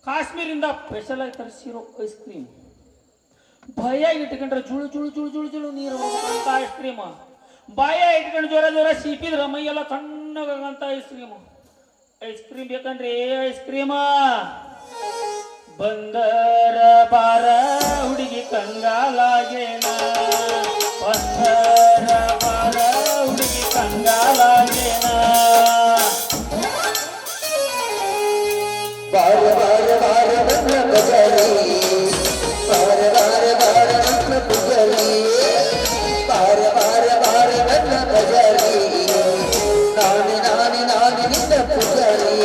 ಕಾಶ್ಮೀರಿಂದ special ಆಗಿ ತರಿಸಿರೋ ice cream ಬಾಯಾಗಿ ಇಟ್ಕೊಂಡ್ರೆ ಜುಳು ಜುಳು ಜುಳು ಜುಳು ಜುಳು ನೀರು ಅಂತ ಐಸ್ ಕ್ರೀಮ್ ಬಾಯ ಇಟ್ಕೊಂಡು ಜ್ವರ ಜ್ವರ ಸಿಪಿದ್ರ ಮೈಯೆಲ್ಲ ತಣ್ಣಗಂತ ಐಸ್ ಕ್ರೀಮ್ ಬೇಕಂದ್ರೆ ಐಸ್ ಕ್ರೀಮ ಬಂದರ ಬಾರ ಹುಡುಗಿ ಕಂಗಾಲಾಗೇನ ಬಂದರ ಬಾರ ಹುಡುಗಿ ಕಂಗಾಲಾಗೇನ ಬಾರ ಬಾರ ಬಾರ ನನ್ನ ಬಜಾರಿ ಬಾರ ಬಾರ ಬಾರ ನನ್ನ ಪುಜಾರಿ ಬಾರ ಬಾರ ಬಾರ ನನ್ನ ಬಜಾರಿ ನಾನೇ ನಾನೇ ನಾನೇ ನಿನ್ನ ಪುಜಾರಿ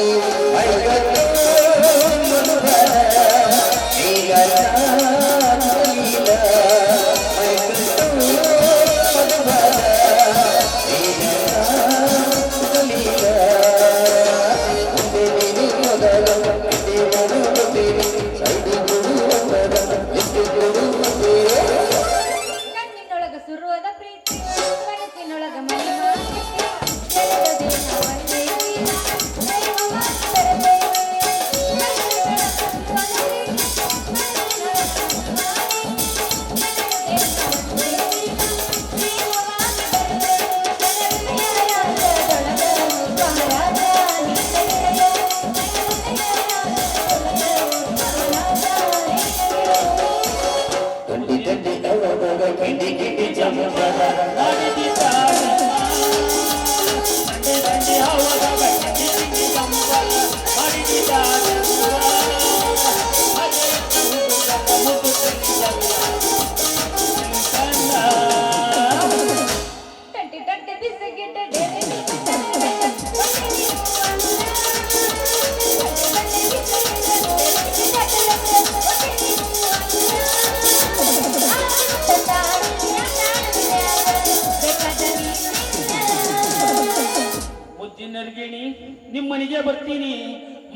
ನಿಮ್ಮ ಮನೆಗೆ ಬರ್ತೀನಿ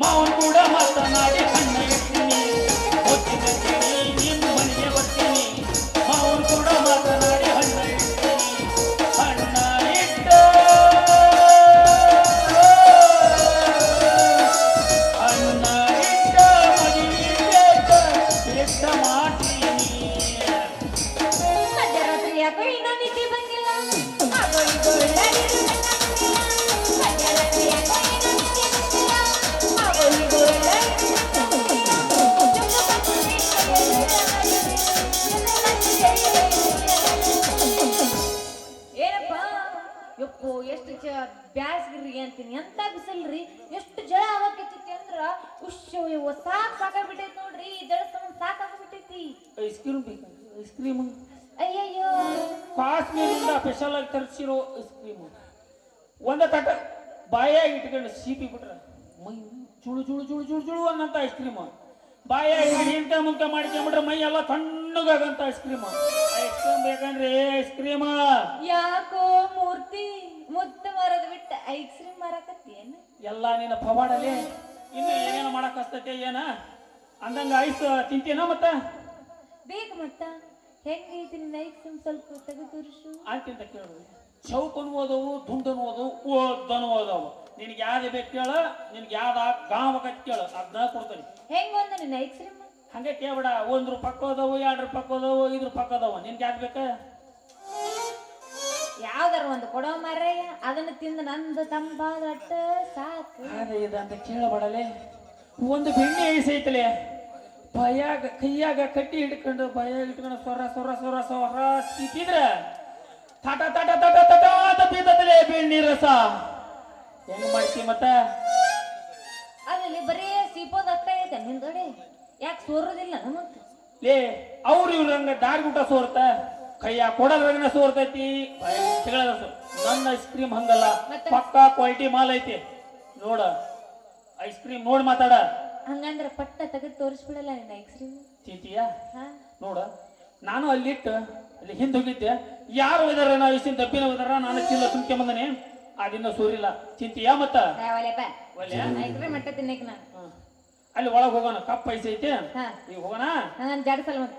ಮಾವನ್ ಕೂಡ ಮಾತನಾಡಿ ಹಣ್ಣ ಇಡ್ತೀನಿ ನಿಮ್ಮ ಮನೆಗೆ ಬರ್ತೀನಿ ಮಾವನ್ ಕೂಡ ಮಾತನಾಡಿ ಹಣ್ಣ ಇಡ್ತೀನಿ ಹಣ್ಣ ಇಟ್ಟ ಹಣ್ಣ ಇಟ್ಟ ಮದುವೆ ಎಷ್ಟ ಮಾಡ್ತೀನಿ ಮಧ್ಯರಾತ್ರಿ ಯಾಕೋ ಇನ್ನೂ ನಿದ್ದೆ ಬಂದಿಲ್ಲ ಬ್ಯಾಸ್ಗಿರಿ ಅಂತೀನಿ ಎಂತ ಬಿಸಲ್ರಿ ಎಷ್ಟು ಜಳ ಆಗತ್ತೈತಿ ಅಂದ್ರ ಉಶ್ವ ಸಾಕಾಗ್ಬಿಟ್ಟೈತಿ ನೋಡ್ರಿ ಈ ಜಳ ಸಾಕಾಗ್ಬಿಟ್ಟೈತಿ ಐಸ್ ಕ್ರೀಮ್ ಬೇಕಂದ್ರೆ ಐಸ್ ಕ್ರೀಮ್ ಅಯ್ಯಯ್ಯೋ ಕಾಶ್ಮೀರಿಂದ ಸ್ಪೆಷಲ್ ಆಗಿ ತರಿಸಿರೋ ಐಸ್ ಕ್ರೀಮ್ ಒಂದ ತಟ ಬಾಯಾಗಿ ಇಟ್ಕೊಂಡು ಸೀಪಿ ಬಿಟ್ರ ಮೈ ಚುಳು ಚುಳು ಚುಳು ಚುಳು ಚುಳು ಅನ್ನಂತ ಐಸ್ ಕ್ರೀಮ್ ಬಾಯಾಗಿ ಹಿಂಕ ಮುಂಕ ಮಾಡ್ಕೊಂಡ್ಬಿಟ್ರೆ ಮೈ ಎಲ್ಲ ತಣ್ಣಗಾಗಂತ ಐಸ್ ಕ್ರೀಮ್ ಬೇಕಂದ್ರೆ ಐಸ್ ಕ್ರೀಮ್ ಯಾಕೋ ಮೂರ್ತಿ ಮುತ್ತ ಮರದ ಬಿಟ್ಟ ಐಸ್ ಕ್ರೀಮ್ ಮಾರಕತ್ತೇನು ಎಲ್ಲ ನಿನ್ನ ಪವಾಡಲೆ ಇನ್ನು ಏನೇನು ಮಾಡಕ್ ಹಸ್ತೈತೆ ಏನ ಅಂದಂಗ ಐಸ್ ತಿಂತೀನ ಮತ್ತ ಬೇಕು ಮತ್ತ ಹೆಂಗೈತಿ ನಿನ್ನ ಐಸ್ ಕ್ರೀಮ್ ಸ್ವಲ್ಪ ತೆಗೆದು ತೋರಿಸು ಅಂತಿಂತ ಕೇಳು ಚೌಕ್ ಅನ್ಬೋದವು ದುಂಡು ಅನ್ಬೋದು ಓದನ್ಬೋದವು ನಿನ್ಗೆ ಯಾವ್ದು ಬೇಕು ಕೇಳ ನಿನ್ಗೆ ಯಾವ್ದು ಗಾಮಕತ್ ಕೇಳು ಅದನ್ನ ಕೊಡ್ತೀನಿ ಹೆಂಗ ಒಂದ ನಿನ್ನ ಐಸ್ ಕ್ರೀಮ್ ಹಂಗೆ ಕೇಳ್ಬೇಡ ₹1 ಹೋದವು ₹2 ಹೋದವು ₹5 ಹೋದವು ನಿನ್ಗೆ ಯಾವ್ದು ಬೇಕ ಯಾವ್ದಾರ ಒಂದು ಕೊಡೋ ಮಾರಯ್ಯ ಅದನ್ನ ತಿಂದು ನಂದು ತಂಪಾದಟ್ಟ ಸಾಕು ಇದಂತ ಕೇಳಬೇಡಲೆ ಒಂದು ಬೆಣ್ಣೆ ಐಸ್ ಐತಲೆ ಬಾಯಾಗ ಕೈಯಾಗ ಕಟ್ಟಿ ಹಿಡ್ಕೊಂಡು ಬಾಯಾಗ ಇಟ್ಕೊಂಡು ಸೊರ ಸೊರ ಸೊರ ಸೊರ ಸಿಕ್ಕಿದ್ರ ತಟ ತಟ ತಟ ತಟ ಅಂತ ಬೀತದಲೆ ಬೆಣ್ಣಿ ರಸ ಹೆಂಗ್ ಮಾಡ್ತಿ ಮತ್ತ ಅದ್ರಲ್ಲಿ ಬರೀ ಸೀಪೋದಟ್ಟ ಐತೆ ಹಿಂದಡೆ ಯಾಕೆ ಸೋರೋದಿಲ್ಲ ನಮಗ್ ಲೇ ಅವ್ರು ಇವ್ರಂಗ ದಾರಿ ಊಟ ಸೋರ್ತ ಕೈಯ ಕೊಡೋದ್ರಾಗನ ಸೋರ್ತೈತಿ ನನ್ನ ಐಸ್ ಕ್ರೀಮ್ ಹಂಗಲ್ಲ ಪಕ್ಕಾ ಕ್ವಾಲಿಟಿ ಮಾಲ್ ಐತಿ ನೋಡ ಐಸ್ ಕ್ರೀಮ್ ನೋಡ್ ಮಾತಾಡ ಹಂಗಂದ್ರ ಪಟ್ಟ ತೆಗೆದು ತೋರಿಸ್ಬಿಡಲ್ಲ ನಿನ್ನ ಐಸ್ ಕ್ರೀಮ್ ತಿಂತೀಯ ನೋಡ ನಾನು ಅಲ್ಲಿಟ್ಟು ಅಲ್ಲಿ ಹಿಂದ್ ಹೋಗಿದ್ದೆ ಯಾರು ಇದಾರ ನಾ ಇಷ್ಟಿನ ದಬ್ಬಿನ ಹೋದಾರ ನಾನು ಚಿಲ್ಲ ತುಂಬ್ಕೆ ಬಂದನೆ ಅದಿನ್ನ ಸೂರಿಲ್ಲ ಚಿಂತೀಯ ಮತ್ತ ಐಸ್ ಕ್ರೀಮ್ ಮಟ್ಟ ತಿನ್ನಕ್ ನಾ ಅಲ್ಲಿ ಒಳಗೆ ಹೋಗೋಣ ಕಪ್ ಐಸ್ ಐತಿ ಈಗ ಹೋಗೋಣ ನಾನು ಜಾಡಿಸಲ್ಲ ಮತ್ತೆ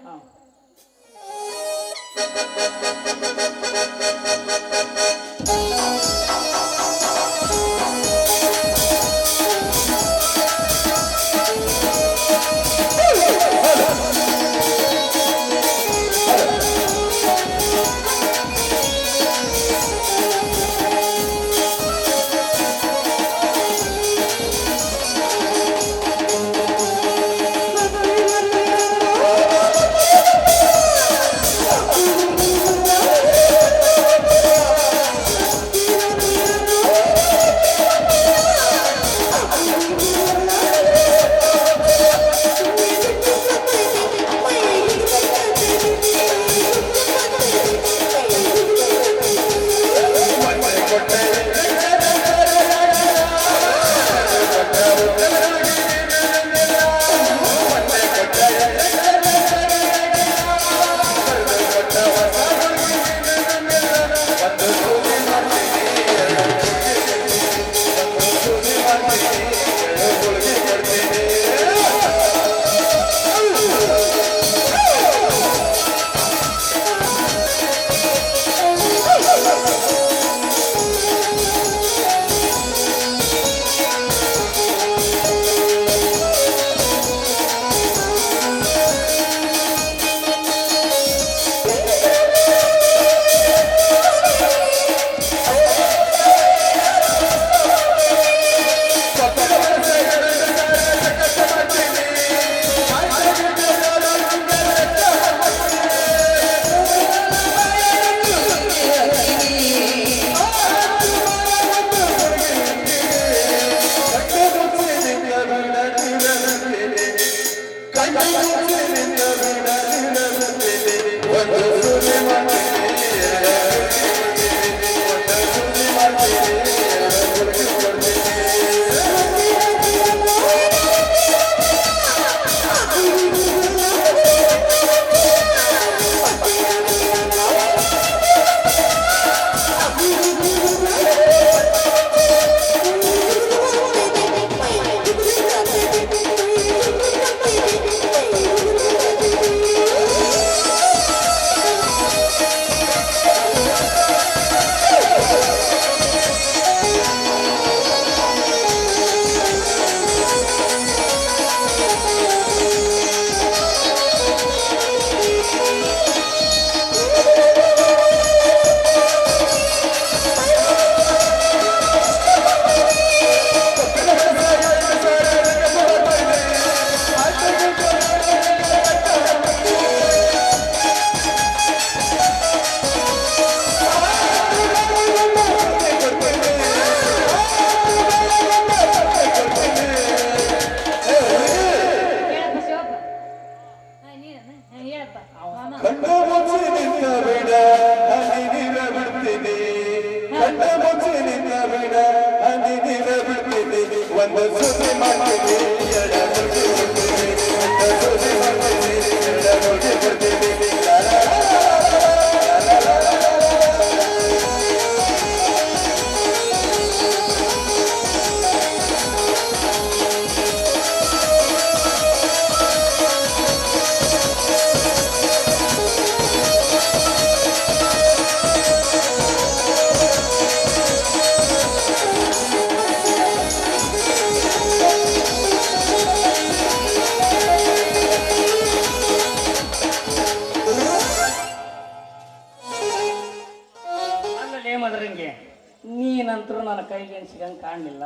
ನನ್ನ ಕೈಗೆ ಏನು ಸಿಗಂಗೆ ಕಾಣಲಿಲ್ಲ.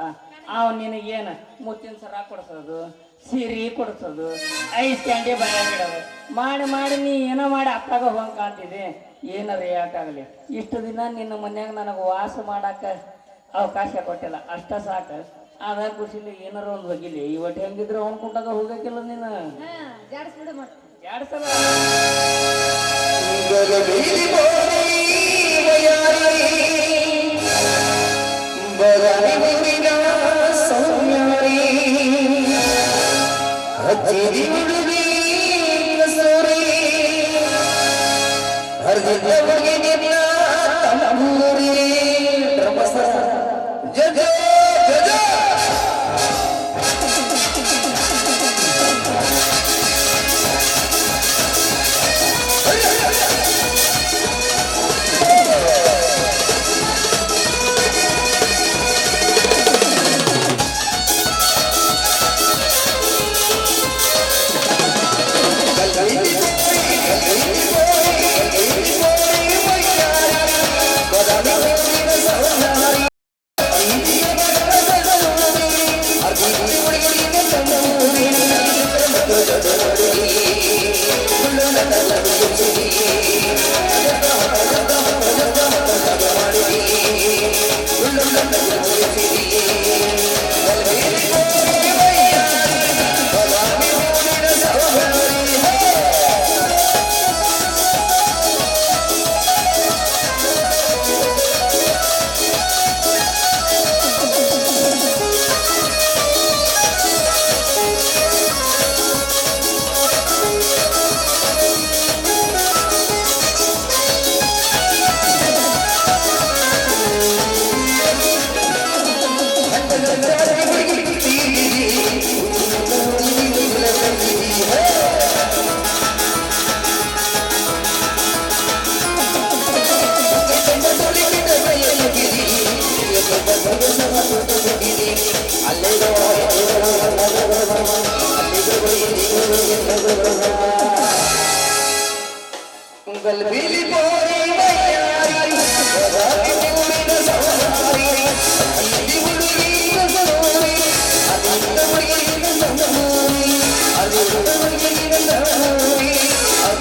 ಅವ ನಿನಗೇನು ಮುತ್ತಿನ ಸರ ಕೊಡ್ಸೋದು, ಸೀರೆ ಕೊಡ್ಸೋದು, ಐಸ್ ಕ್ಯಾಂಡಿ ಬರೆಯಾಗಿಡೋದು ಮಾಡಿ ಮಾಡಿ ನೀ ಏನೋ ಮಾಡಿ ಅಪ್ಪಾಗ ಹೋಗಂಗೆ ಕಾಣ್ತಿದ್ದೆ. ಏನಾರ ಯಾಕಾಗಲಿ ಇಷ್ಟು ದಿನ ನಿನ್ನ ಮನ್ಯಾಗ ನನಗೆ ವಾಸ ಮಾಡಕ್ಕೆ ಅವಕಾಶ ಕೊಟ್ಟಿಲ್ಲ, ಅಷ್ಟ ಸಾಕು. ಅದ ಖುಷಿಲಿ ಏನಾರ ಒಂದು ಬಗಿಲಿ. ಇವತ್ತು ಹೆಂಗಿದ್ರು ಅವ್ನು ಕುಂಟಾಗ ಹೋಗಕ್ಕಿಲ್ಲ ನೀನು ಜಾಡಿಸ್ಬಿಡು ಮತ್ತೆ. ಎರಡು ಸಲ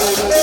ಅದು